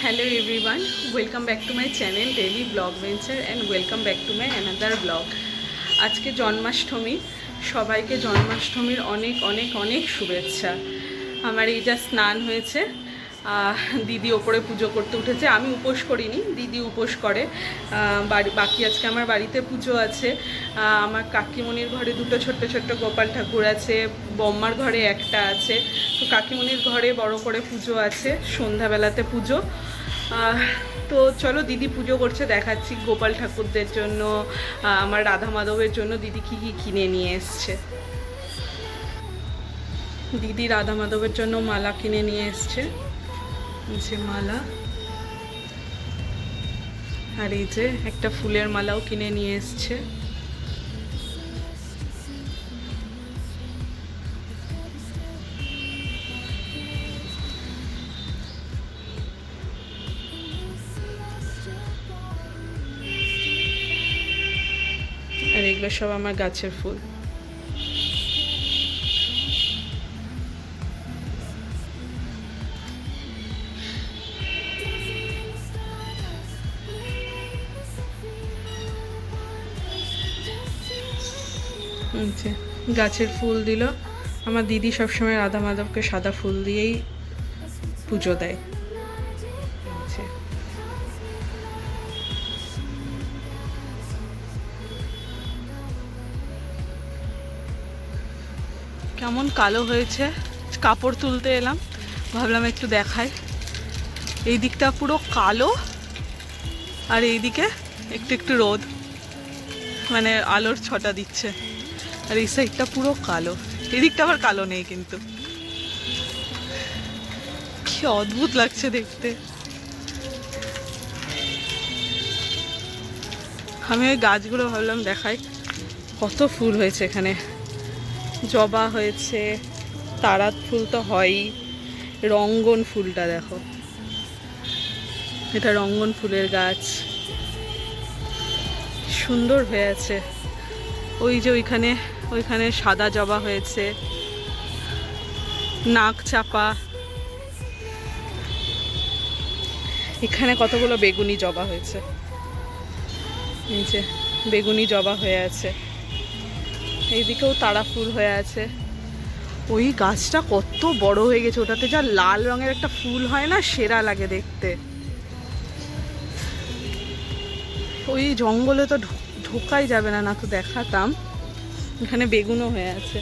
Hello everyone, welcome back to my channel Daily Vlog Venture and welcome back to my another vlog. আজকে জন্মাষ্টমী, সবাইকে জন্মাষ্টমীর অনেক অনেক অনেক শুভেচ্ছা। আমার এই যা স্নান হয়েছে, দিদি ওপরে পুজো করতে উঠেছে। আমি উপোস করিনি, দিদি উপোস করে। বাকি আজকে আমার বাড়িতে পুজো আছে। আমার কাকিমণির ঘরে দুটো ছোট্ট ছোট্ট গোপাল ঠাকুর আছে, বম্মার ঘরে একটা আছে। তো কাকিমণির ঘরে বড় করে পুজো আছে, সন্ধ্যাবেলাতে পুজো। তো চলো, দিদি পুজো করছে দেখাচ্ছি। গোপাল ঠাকুরদের জন্য, আমার রাধা মাধবের জন্য দিদি কী কী কিনে নিয়ে এসছে। দিদি রাধা মাধবের জন্য মালা কিনে নিয়ে এসছে, যে মালা, আর এই যে একটা ফুলের মালাও কিনে নিয়ে এসছে। আর এগুলো সব আমার গাছের ফুল। গাছের ফুল দিল। আমার দিদি সবসময় রাধা মাধবকে সাদা ফুল দিয়েই পুজো দেয়। কেমন কালো হয়েছে, কাপড় তুলতে এলাম, ভাবলাম একটু দেখাই। এই দিকটা পুরো কালো, আর এই দিকে একটু একটু রোদ, মানে আলোর ছটা দিচ্ছে। আর এই সাইডটা পুরো কালো, এই দিকটা আবার কালো নেই, কিন্তু কি অদ্ভুত লাগছে দেখতে। আমি ওই গাছগুলো ভাবলাম দেখাই, কত ফুল হয়েছে এখানে। জবা হয়েছে, তারাত ফুল তো হয়ই, রঙ্গন ফুলটা দেখো, এটা রঙ্গন ফুলের গাছ, সুন্দর হয়ে আছে। ওই যে ওইখানে সাদা জবা হয়েছে, নাক চাপা, এখানে কতগুলো বেগুনি জবা হয়েছে, এই যে বেগুনি জবা হয়ে আছে। এইদিকেও তারা ফুল হয়ে আছে। ওই গাছটা কত বড় হয়ে গেছে, ওটাতে যা লাল রঙের একটা ফুল হয় না, সেরা লাগে দেখতে। ওই জঙ্গলে তো ঢোকাই যাবে না, না তো দেখাতাম। এখানে বেগুনও হয়ে আছে,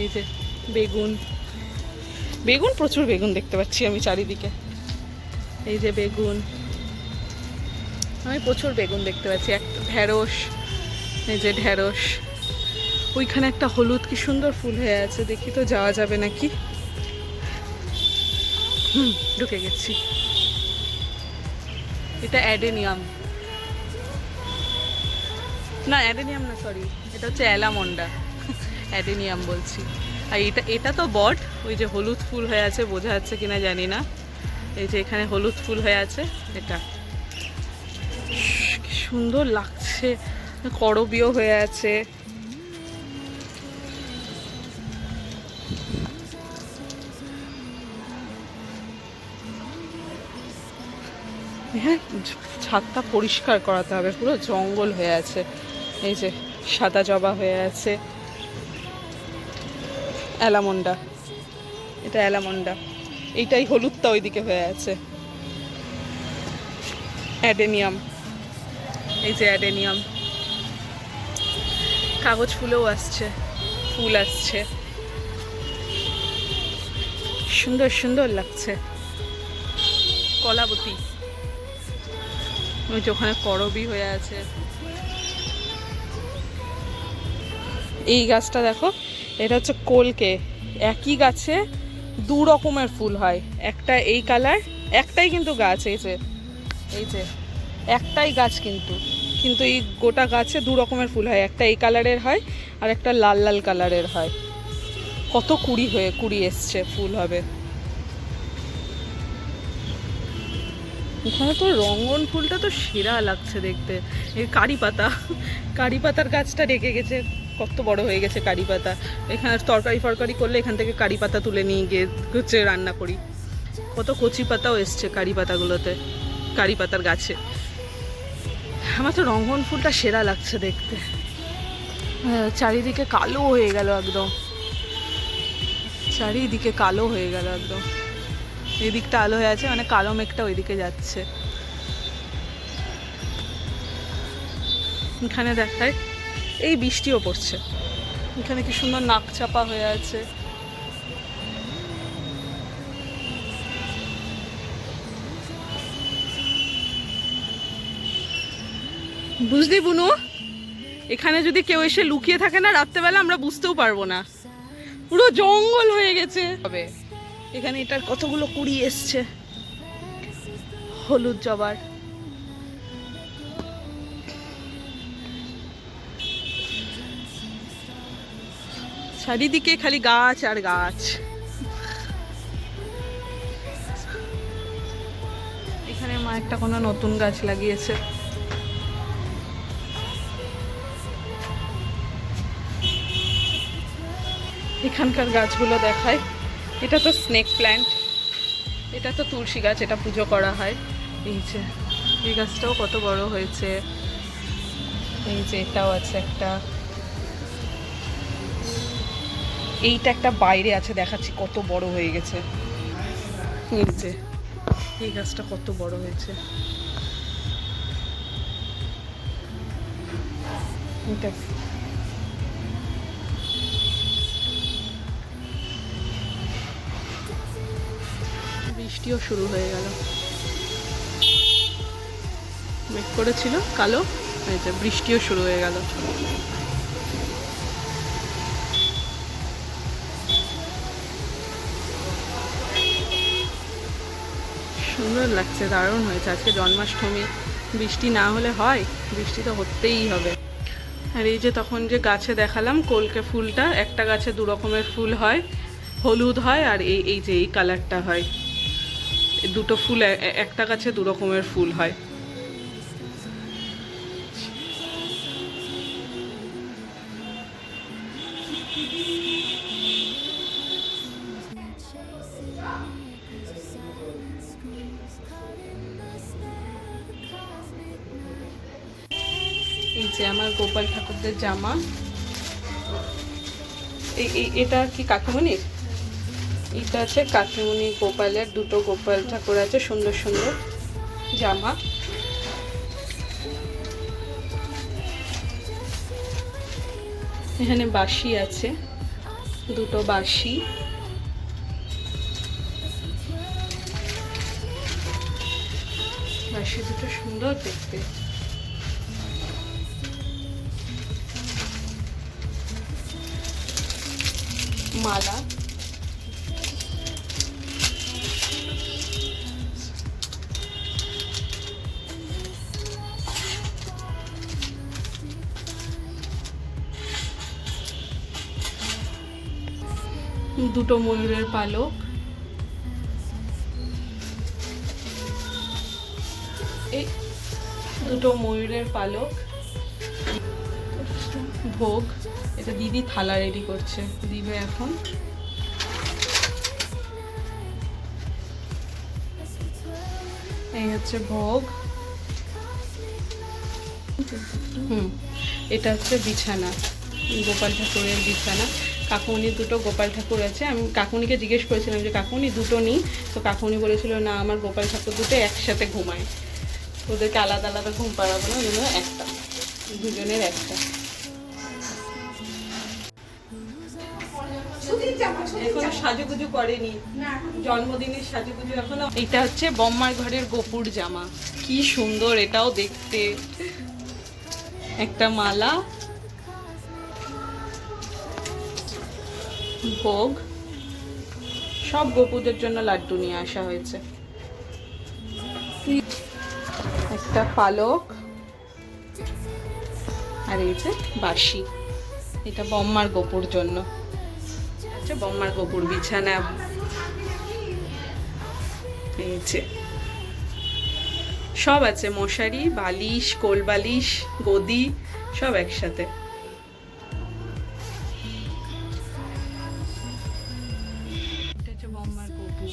এই যে বেগুন প্রচুর বেগুন দেখতে পাচ্ছি আমি চারিদিকে। এই যে বেগুন, আমি প্রচুর বেগুন দেখতে পাচ্ছি। একটা ঢেঁড়স, এই যে ঢেঁড়স। ওইখানে একটা হলুদ কি সুন্দর ফুল হয়ে আছে, দেখি তো যাওয়া যাবে নাকি। ঢুকে গেছি। এটা অ্যাডেনিয়াম, না অ্যাডেনিয়াম না, সরি, এটা হচ্ছে অ্যালামন্ডা, অ্যাডেনিয়াম বলছি। আর এটা তো বট। ওই যে হলুদ ফুল হয়ে আছে, বোঝা যাচ্ছে কিনা জানি না। এই যে এখানে হলুদ ফুল হয়ে আছে, এটা কি সুন্দর লাগছে। করবীয় হয়ে আছে। হ্যাঁ, ছাদটা পরিষ্কার করাতে হবে, পুরো জঙ্গল হয়ে আছে। এই যে সাদা জবা হয়ে আছে, অ্যালামন্ডা, এটা অ্যালামন্ডা। এইটাই হলুদটা ওইদিকে হয়ে আছে, অ্যাডেনিয়াম। এই যে অ্যাডেনিয়াম। কাগজ ফুলও আসছে, ফুল আসছে, সুন্দর সুন্দর লাগছে। কলাবতী, ওই যে ওখানে করবী হয়ে আছে। এই গাছটা দেখো, এটা হচ্ছে কলকে। একই গাছে দু রকমের ফুল হয়, একটা এই কালার, একটাই কিন্তু গাছ, এই যে একটাই গাছ, কিন্তু এই গোটা গাছে দু রকমের ফুল হয়। একটা এই কালারের হয়, আর একটা লাল লাল কালারের হয়। কত কুড়ি এসছে, ফুল হবে। এখানে তো রঙ্গন ফুলটা তো সেরা লাগছে দেখতে। এই কারি পাতার গাছটা রেখে গেছে, কত বড় হয়ে গেছে কারি পাতা। এখানে তরকারি ফরকারি করলে এখান থেকে কারি পাতা তুলে নিয়ে গিয়ে হচ্ছে রান্না করি। কত কচি পাতাও এসছে কারি পাতাগুলোতে, কারি পাতার গাছে। আমার তো রঙ্গন ফুলটা সেরা লাগছে দেখতে। চারিদিকে কালো হয়ে গেল একদম, চারিদিকে কালো হয়ে গেল একদম। এই দিকটা আলো হয়ে আছে, মানে কালো মেঘটা ওইদিকে যাচ্ছে। এখানে দেখায় এই বৃষ্টিও পড়ছে। এখানে কি সুন্দর নাক চাপা হয়ে আছে। বুঝলি বুনু, এখানে যদি কেউ এসে লুকিয়ে থাকে না রাত্রেবেলা, আমরা বুঝতেও পারবো না, পুরো জঙ্গল হয়ে গেছে। এখানে এটার কতগুলো কুড়ি এসছে হলুদ জবার। চারিদিকে খালি গাছ আর গাছ। এখানে মা একটা কোনো নতুন গাছ লাগিয়েছে। এখানকার গাছগুলো দেখায়। এটা তো স্নেক প্ল্যান্ট, এটা তো তুলসী গাছ, এটা পুজো করা হয়। এই যে এই গাছটাও কত বড় হয়েছে। এই যে এটাও আছে একটা, এইটা একটা বাইরে আছে, দেখাচ্ছি কত বড় হয়ে গেছে। এই যে এই গাছটা কত বড় হয়েছে। এটা বৃষ্টিও শুরু হয়ে গেল, মেঘ করেছিল কালো, এই যে বৃষ্টিও শুরু হয়ে গেল। সুন্দর লাগছে, দারুণ হয়েছে। আজকে জন্মাষ্টমী, বৃষ্টি না হলে হয়? বৃষ্টি তো হতেই হবে। আর এই যে তখন যে গাছে দেখালাম কলকে ফুলটা, একটা গাছে দু রকমের ফুল হয়, হলুদ হয় আর এই যে এই কালারটা হয়। দুটো ফুল একটা গাছে দু রকমের ফুল হয়। এই যে আমার গোপাল ঠাকুরদের জামা। এটা কি কাকিমণির? এটা আছে কাকিমণি গোপালের, দুটো গোপাল ঠাকুর আছে, সুন্দর সুন্দর জামা। এখানে বাঁশি আছে, দুটো বাঁশি। বাঁশি দুটো সুন্দর দেখতে। মালা, দুটো ময়ূরের পালক, এই দুটো ময়ূরের পালক, ভোগ। এটা দিদি থালা রেডি করছে, দিবে এখন। এই হচ্ছে ভোগ। এটা হচ্ছে বিছানা, গোপাল ঠাকুরের বিছানা। কাকুমণির দুটো গোপাল ঠাকুর আছে। আমি কাকুমণিকে জিজ্ঞেস করেছিলাম যে কাকুমণি দুটো নিই, তো কাকুমণি বলেছিল না, আমার গোপাল ঠাকুর দুটো একসাথে ঘুমায়, ওদেরকে আলাদা আলাদা ঘুম পাড়াবো না, ওই জন্য একটা, দুজনের একটা। এখনো সাজুগুজু করেনি, জন্মদিনের সাজুগুজু এখনো। এটা হচ্ছে বম্মার ঘরের গোপুর জামা, কি সুন্দর এটাও দেখতে। একটা মালা, ভোগ, সব গোপুদের জন্য লাড্ডু নিয়ে আসা হয়েছে। একটা পালক আর এই যে বাঁশি, এটা বম্মার গোপুর জন্য। আচ্ছা, বম্মার গোপুর বিছানা। এই যে সব আছে, মশারি, বালিশ, কোল বালিশ, গদি, সব একসাথে। এটা হচ্ছে বম্মার গোপু।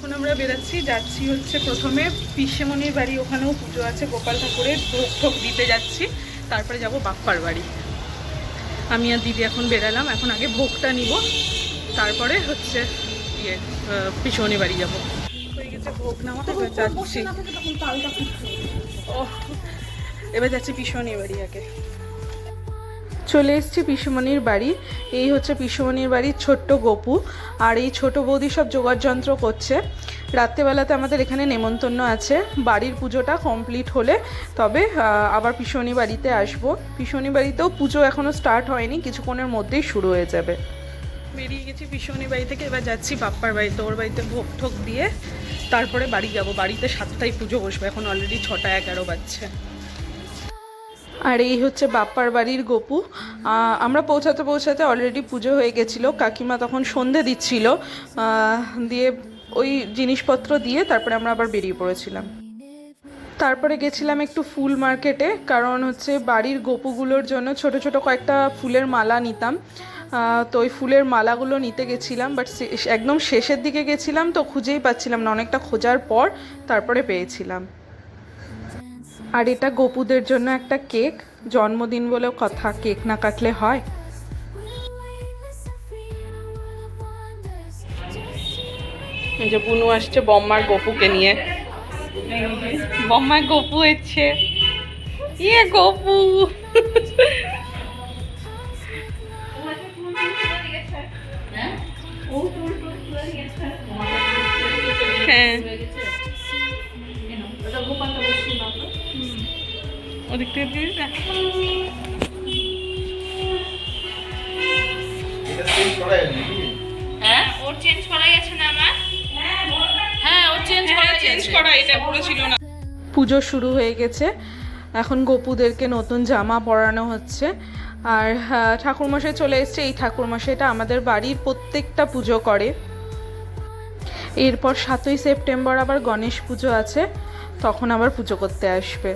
এখন আমরা বেরাচ্ছি, যাচ্ছি হচ্ছে প্রথমে পিসেমণির বাড়ি, ওখানেও পুজো আছে গোপাল ঠাকুরের, ভোগ ঠোক দিতে যাচ্ছি, তারপরে যাব বাপ্পার বাড়ি। আমি আর দিদি এখন বেরালাম, এখন আগে ভোগটা নিব, তারপরে হচ্ছে পিসেমণির বাড়ি যাব। হয়ে গেছে ভোগ নেওয়া, এবার যাচ্ছি। ও এবার যাচ্ছি পিসেমণির বাড়ি। আগে চলে এসেছি পিসেমণির বাড়ি। এই হচ্ছে পিসেমণির বাড়ির ছোট্ট গপু, আর এই ছোট বৌদি সব জোগাড় যন্ত্র করছে। রাত্রেবেলাতে আমাদের এখানে নেমন্তন্ন আছে, বাড়ির পুজোটা কমপ্লিট হলে তবে আবার পিসেমণির বাড়িতে আসবো। পিসেমণির বাড়িতেও পুজো এখনও স্টার্ট হয়নি, কিছুক্ষণের মধ্যেই শুরু হয়ে যাবে। বেরিয়ে গেছি পিসেমণির বাড়ি থেকে, এবার যাচ্ছি বাপ্পার বাড়িতে। ওর বাড়িতে ভোগ ঠোক দিয়ে তারপরে বাড়ি যাব। বাড়িতে 7টায় পুজো বসবে, এখন অলরেডি 6:11 বাজছে। আর এই হচ্ছে বাপ্পার বাড়ির গপু। আমরা পৌঁছাতে পৌঁছাতে অলরেডি পুজো হয়ে গেছিলো। কাকিমা তখন সন্ধে দিচ্ছিল, দিয়ে ওই জিনিসপত্র দিয়ে তারপরে আমরা আবার বেরিয়ে পড়েছিলাম। তারপরে গেছিলাম একটু ফুল মার্কেটে, কারণ হচ্ছে বাড়ির গপুগুলোর জন্য ছোট ছোট কয়েকটা ফুলের মালা নিতাম। তো ওই ফুলের মালাগুলো নিতে গেছিলাম, বাট একদম শেষের দিকে গেছিলাম তো খুঁজেই পাচ্ছিলাম না, অনেকটা খোঁজার পর তারপরে পেয়েছিলাম। আর এটা গপুদের জন্য একটা কেক, জন্মদিন বলেও কথা, কেক না কাটলে হয়। এই যে বুনু আসছে বম্মার গপুকে নিয়ে, বম্মার গপু এসছে, ইয়ে গপু। হ্যাঁ ওদিক থেকে দিয়ে হ্যাঁ ওর চেঞ্জ করা গেছে না আমার? হ্যাঁ ওর চেঞ্জ করা এটা পুরো ছিল না। পুজো শুরু হয়ে গেছে, এখন গপুদেরকে নতুন জামা পরানো হচ্ছে। আর ঠাকুরমশাই চলে এসছে। এই ঠাকুরমশাইটা আমাদের বাড়ির প্রত্যেকটা পুজো করে। এরপর 7ই সেপ্টেম্বর আবার গণেশ পুজো আছে, তখন আবার পুজো করতে আসবে।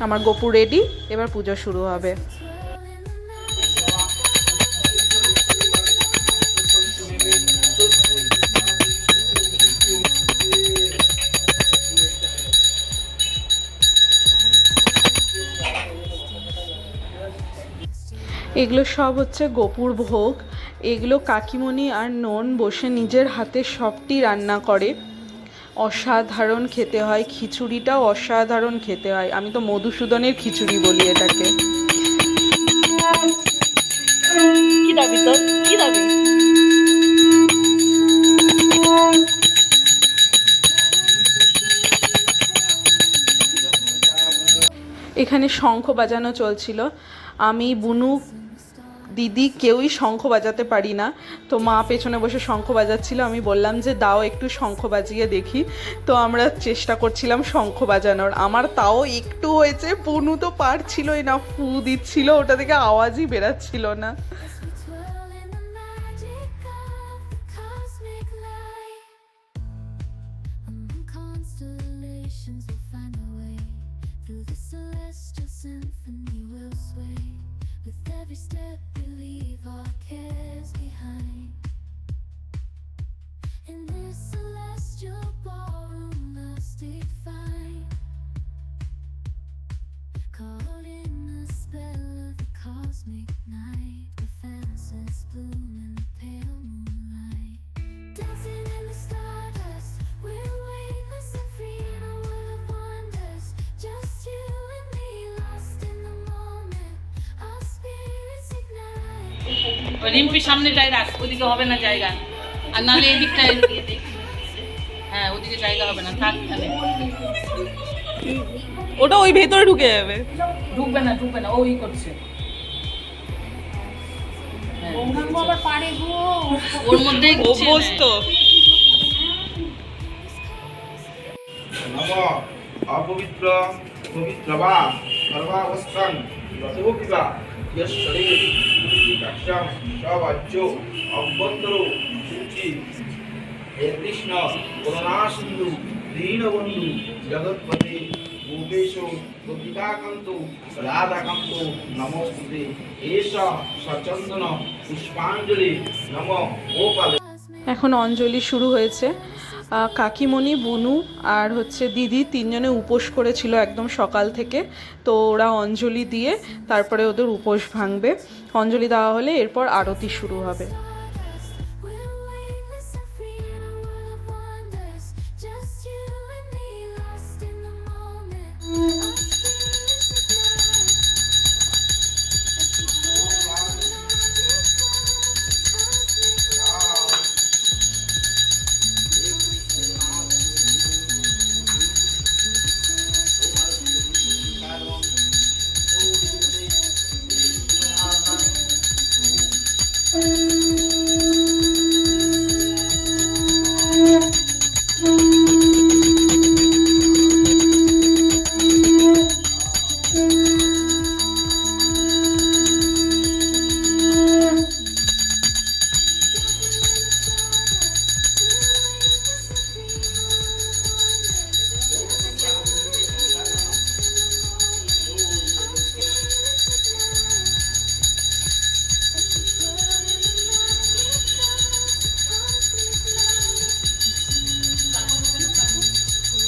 আমার গপু রেডি, এবার পুজো শুরু হবে। এগুলো সব হচ্ছে গপুর ভোগ। এগুলো কাকিমণি আর নন বসে নিজের হাতে সবটি রান্না করে। অসাধারণ খেতে হয়, খিচুড়িটাও অসাধারণ খেতে হয়। আমি তো মধুসূদনের খিচুড়ি বলি এটাকে। কি দাবি তোর, কি দাবি? এখানে শঙ্খ বাজানো চলছিল। আমি, বুনু, দিদি কেউই শঙ্খ বাজাতে পারি না, তো মা পেছনে বসে শঙ্খ বাজাচ্ছিল। আমি বললাম যে দাও একটু শঙ্খ বাজিয়ে দেখি, তো আমরা চেষ্টা করছিলাম শঙ্খ বাজানোর। আমার তাও একটু হয়েছে, বুনু তো পারছিলই না, ফু দিচ্ছিল, ওটা থেকে আওয়াজই বেরাচ্ছিল না। রিম্পির সামনে যাই রাখ, ওদিকে হবে না জায়গা, আর নাহলে এই দিকটায়, হ্যাঁ ওদিকে জায়গা হবে না, থাক তাহলে। ওটা ওই ভেতরে ঢুকে যাবে। ঢুকবে না ঢুকবে না, ওই করছে। ওর মধ্যেই অভ্যস্ত। অপবিত্র পবিত্র বা সর্বাবস্থান রসোপিবা ইয়স শরীর কাশ্যম সবাজ্য অভ্যন্তর সূচি হে কৃষ্ণ করুণা সিন্ধু দীনবন্ধু জগৎপতি ভূপেশ গোপিকাকান্ত রাধাকান্ত নমস্তুতে এষা সচন্দন পুষ্পাঞ্জলি নম গোপাল। এখন অঞ্জলি শুরু হয়েছে। কাকিমণি, বুনু আর হচ্ছে দিদি তিনজনে উপোস করেছিল একদম সকাল থেকে। তো ওরা অঞ্জলি দিয়ে তারপরে ওদের উপোস ভাঙবে। অঞ্জলি দেওয়া হলে এরপর আরতি শুরু হবে।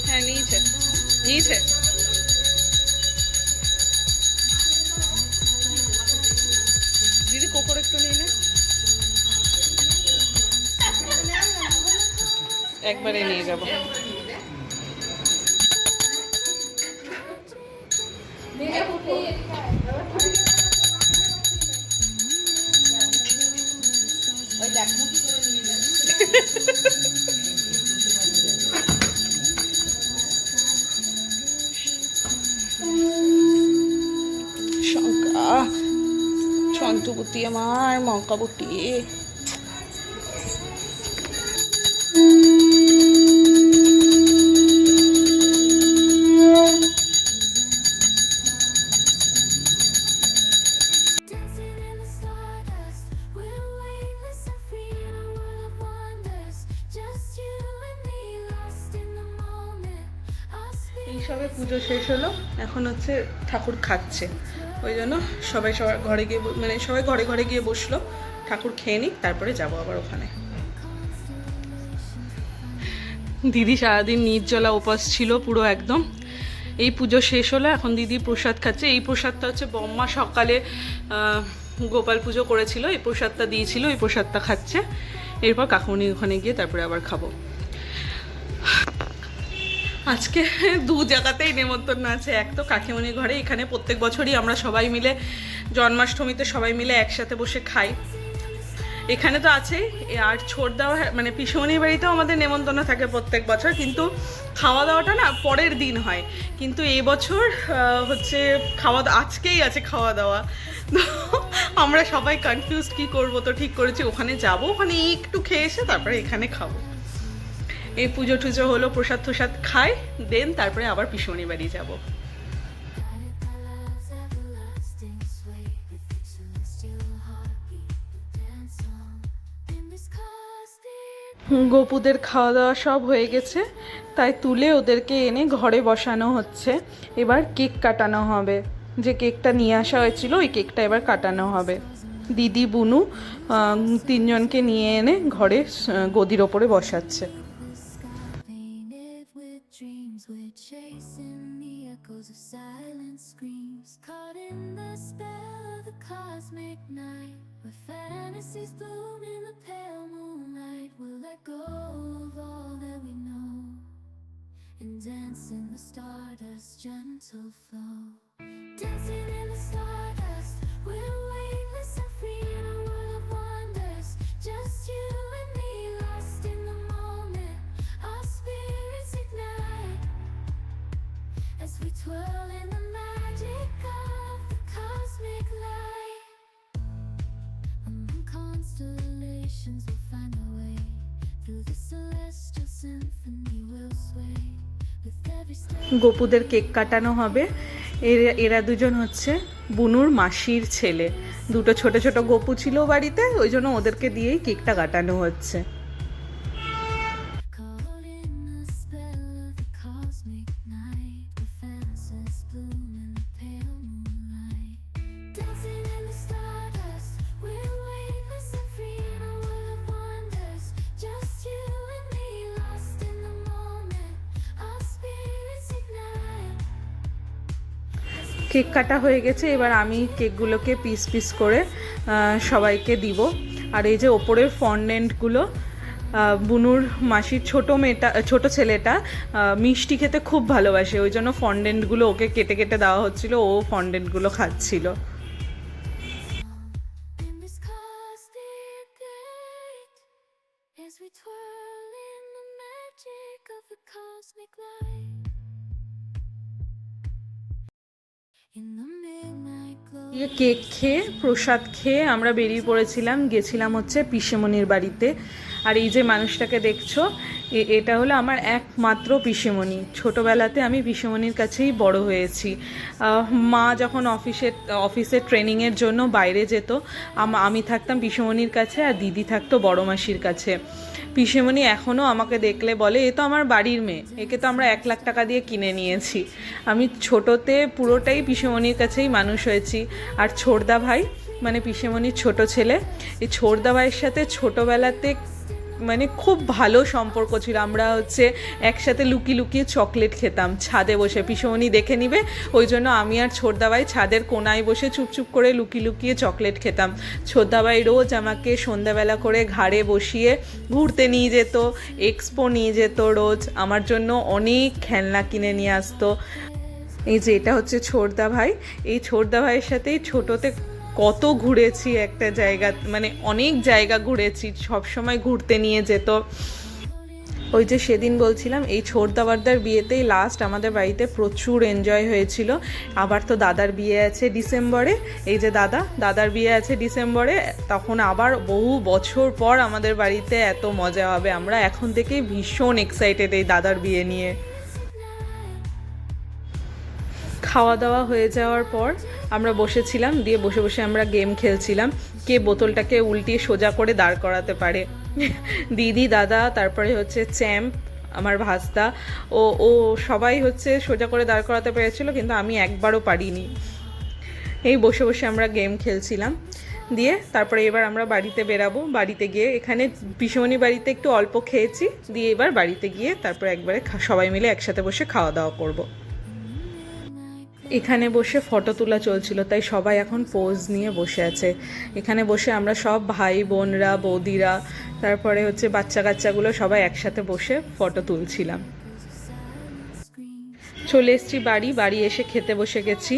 হ্যাঁ, নিয়েছে নিয়েছে। দিদি কোকর একটু নিয়ে নে, একবারে নিয়ে যাবো। শঙ্কা ছন্তবতী আমার মঙ্কাবতী। এইসবে পুজো শেষ হলো, এখন হচ্ছে ঠাকুর খাচ্ছে। ওই জন্য সবাই সবার ঘরে গিয়ে মানে সবাই ঘরে ঘরে গিয়ে বসলো, ঠাকুর খেয়ে নিক তারপরে যাবো আবার ওখানে। দিদি সারাদিন নির্জলা উপাস ছিল পুরো একদম। এই পুজো শেষ হলো, এখন দিদি প্রসাদ খাচ্ছে। এই প্রসাদটা হচ্ছে বম্মা সকালে গোপাল পুজো করেছিল, এই প্রসাদটা দিয়েছিল, এই প্রসাদটা খাচ্ছে। এরপর কাকুমণি ওখানে গিয়ে তারপরে আবার খাবো। আজকে দু জায়গাতেই নেমন্তন্ন আছে। এক তো কাকিমণির ঘরে, এখানে প্রত্যেক বছরই আমরা সবাই মিলে জন্মাষ্টমীতে সবাই মিলে একসাথে বসে খাই, এখানে তো আছেই। আর ছোটদাও মানে পিসিমণির বাড়িতেও আমাদের নেমন্তন্ন থাকে প্রত্যেক বছর, কিন্তু খাওয়া দাওয়াটা না পরের দিন হয়। কিন্তু এই বছর হচ্ছে আজকেই আছে খাওয়া দাওয়া। তো আমরা সবাই কনফিউজড কী করবো, তো ঠিক করেছি ওখানে যাব, ওখানে একটু খেয়ে এসে তারপরে এখানে খাবো। এই পুজো টুজো হলো, প্রসাদ টসাদ খাই, দেন তারপরে আবার পিসিমণির বাড়ি যাবো। গোপুদের খাওয়া দাওয়া সব হয়ে গেছে, তাই তুলে ওদেরকে এনে ঘরে বসানো হচ্ছে। এবার কেক কাটানো হবে, যে কেকটা নিয়ে আসা হয়েছিল ওই কেকটা এবার কাটানো হবে। দিদি, বুনু তিনজনকে নিয়ে এনে ঘরে গদির ওপরে বসাচ্ছে। And dance in the stardust, gentle flow. Dancing in the stardust, we're weightless and free in a world of wonders. Just you and me, lost in the moment. Our spirits ignite as we twirl in the magic of the cosmic light. Among constellations, we'll find our way. Through the celestial symphony, we'll sway. গোপুদের cake কাটানো হবে। এরা দুজন হচ্ছে বুনুর মাসির ছেলে। দুটো ছোট ছোট গোপু ছিল বাড়িতে, ওই জন্য ওদেরকে দিয়েই কেকটা কাটানো হচ্ছে। Just you and me, lost in cake কাটা হয়ে গেছে, এবার আমি কেকগুলোকে পিস পিস করে সবাইকে দিব। আর এই যে ওপরের ফন্ডেন্টগুলো, বুনুর মাসির ছোট ছেলেটা মিষ্টি খেতে খুব ভালোবাসে, ওই জন্য ফন্ডেন্টগুলো ওকে কেটে কেটে দেওয়া হচ্ছিল, ও ফন্ডেন্টগুলো খাচ্ছিল। in this cosmic gate, as we twirl in the magic of the cosmic light. In the midnight glow. Cake খেয়ে প্রসাদ খেয়ে আমরা বেরিয়ে পড়েছিলাম, গেছিলাম হচ্ছে পিসেমণির বাড়িতে। আর এই যে মানুষটাকে দেখছো, এটা হলো আমার একমাত্র পিসেমণি। ছোটোবেলাতে আমি পিসেমণির কাছেই বড় হয়েছি। মা যখন অফিসে ট্রেনিংয়ের জন্য বাইরে যেত, আমি থাকতাম পিসেমণির কাছে, আর দিদি থাকতো বড় মাসির কাছে। পিসেমণি এখনও আমাকে দেখলে বলে, এ তো আমার বাড়ির মেয়ে, একে তো আমরা 1 লাখ টাকা দিয়ে কিনে নিয়েছি। আমি ছোটোতে পুরোটাই পিসেমণির কাছেই মানুষ হয়েছি। আর ছোড়দা ভাই মানে পিসেমণির ছোট ছেলে, এই ছোড়দা ভাইয়ের সাথে ছোটোবেলাতে মানে খুব ভালো সম্পর্ক ছিল। আমরা হচ্ছে একসাথে লুকিয়ে লুকিয়ে চকলেট খেতাম ছাদে বসে, পিসেমণি দেখে নিবে, ওই জন্য আমি আর ছোড়দাবাই ছাদের কোনায় বসে চুপচুপ করে লুকিয়ে লুকিয়ে চকলেট খেতাম। ছোড়দাবাই রোজ আমাকে সন্ধ্যাবেলা করে ঘাড়ে বসিয়ে ঘুরতে নিয়ে যেত, এক্সপো নিয়ে যেত, রোজ আমার জন্য অনেক খেলনা কিনে নিয়ে আসতো। এই যে এটা হচ্ছে ছোড়দা ভাই, এই ছোড়দা ভাইয়ের সাথেই ছোটোতে কত ঘুরেছি, একটা জায়গা মানে অনেক জায়গা ঘুরেছি, সবসময় ঘুরতে নিয়ে যেত। ওই যে সেদিন বলছিলাম, এই ছোড়দাবারদার বিয়েতেই লাস্ট আমাদের বাড়িতে প্রচুর এনজয় হয়েছিল। আবার তো দাদার বিয়ে আছে ডিসেম্বরে, এই যে দাদার বিয়ে আছে ডিসেম্বরে, তখন আবার বহু বছর পর আমাদের বাড়িতে এত মজা হবে। আমরা এখন থেকেই ভীষণ এক্সাইটেড এই দাদার বিয়ে নিয়ে। খাওয়া দাওয়া হয়ে যাওয়ার পর আমরা বসেছিলাম, দিয়ে বসে বসে আমরা গেম খেলছিলাম, কে বোতলটাকে উল্টিয়ে সোজা করে দাঁড় করাতে পারে। দিদি, দাদা, তারপরে হচ্ছে চ্যাম্প আমার ভাস্তা, ও সবাই হচ্ছে সোজা করে দাঁড় করাতে পেরেছিল, কিন্তু আমি একবারও পারিনি। এই বসে বসে আমরা গেম খেলছিলাম। দিয়ে তারপরে এবার আমরা বাড়িতে বেরাবো। বাড়িতে গিয়ে এখানে পিসেমণি বাড়িতে একটু অল্প খেয়েছি, দিয়ে এবার বাড়িতে গিয়ে তারপরে একবারে সবাই মিলে একসাথে বসে খাওয়া দাওয়া করবো। এখানে বসে ফটো তোলা চলছিল, তাই সবাই এখন পোজ নিয়ে বসে আছে। এখানে বসে আমরা সব ভাই বোনরা, বৌদিরা, তারপরে হচ্ছে বাচ্চা কাচ্চাগুলো সবাই একসাথে বসে ফটো তুলছিলাম। চলে এসেছি বাড়ি এসে খেতে বসে গেছি।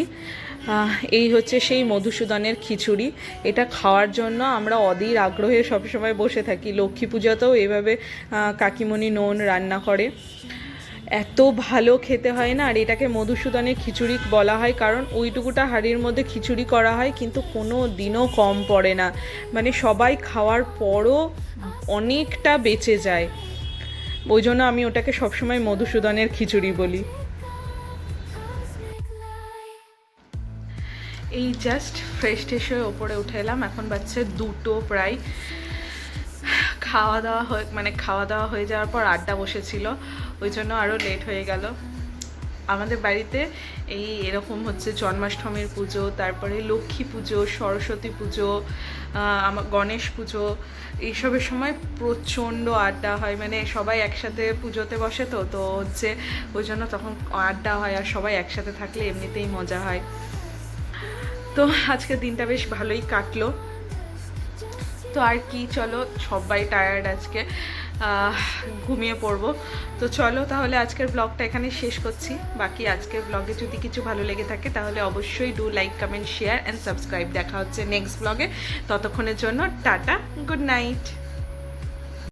এই হচ্ছে সেই মধুসূদনের খিচুড়ি। এটা খাওয়ার জন্য আমরা অধীর আগ্রহে সবসময় বসে থাকি। লক্ষ্মী পুজোতেও এইভাবে কাকিমণি রান্না করে, এত ভালো খেতে হয় না। আর এটাকে মধুসূদনের খিচুড়ি বলা হয় কারণ ওইটুকুটা হাঁড়ির মধ্যে খিচুড়ি করা হয়, কিন্তু কোনো দিনও কম পড়ে না, মানে সবাই খাওয়ার পরও অনেকটা বেঁচে যায়। ওই জন্য আমি ওটাকে সবসময় মধুসূদনের খিচুড়ি বলি। এই জাস্ট ফ্রেশ ট্রেশ হয়ে ওপরে উঠে এলাম, এখন বাজছে 2টো প্রায়। খাওয়া দাওয়া হয়ে যাওয়ার পর আড্ডা বসেছিল, ওই জন্য আরও লেট হয়ে গেল। আমাদের বাড়িতে এরকম হচ্ছে জন্মাষ্টমীর পুজো, তারপরে লক্ষ্মী পুজো, সরস্বতী পুজো, গণেশ পুজো, এইসবের সময় প্রচণ্ড আড্ডা হয়, মানে সবাই একসাথে পুজোতে বসে তো হচ্ছে ওই জন্য তখন আড্ডা হয়, আর সবাই একসাথে থাকলে এমনিতেই মজা হয়। তো আজকের দিনটা বেশ ভালোই কাটলো। তো আর কি, চলো সবাই টায়ার্ড আজকে, ঘুমিয়ে পড়বো। তো চলো তাহলে আজকের ব্লগটা এখানে শেষ করছি। বাকি আজকের ব্লগে যদি কিছু ভালো লেগে থাকে তাহলে অবশ্যই do like, comment, share and subscribe. দেখা হচ্ছে নেক্সট ব্লগে, ততক্ষণের জন্য টাটা, গুড নাইট।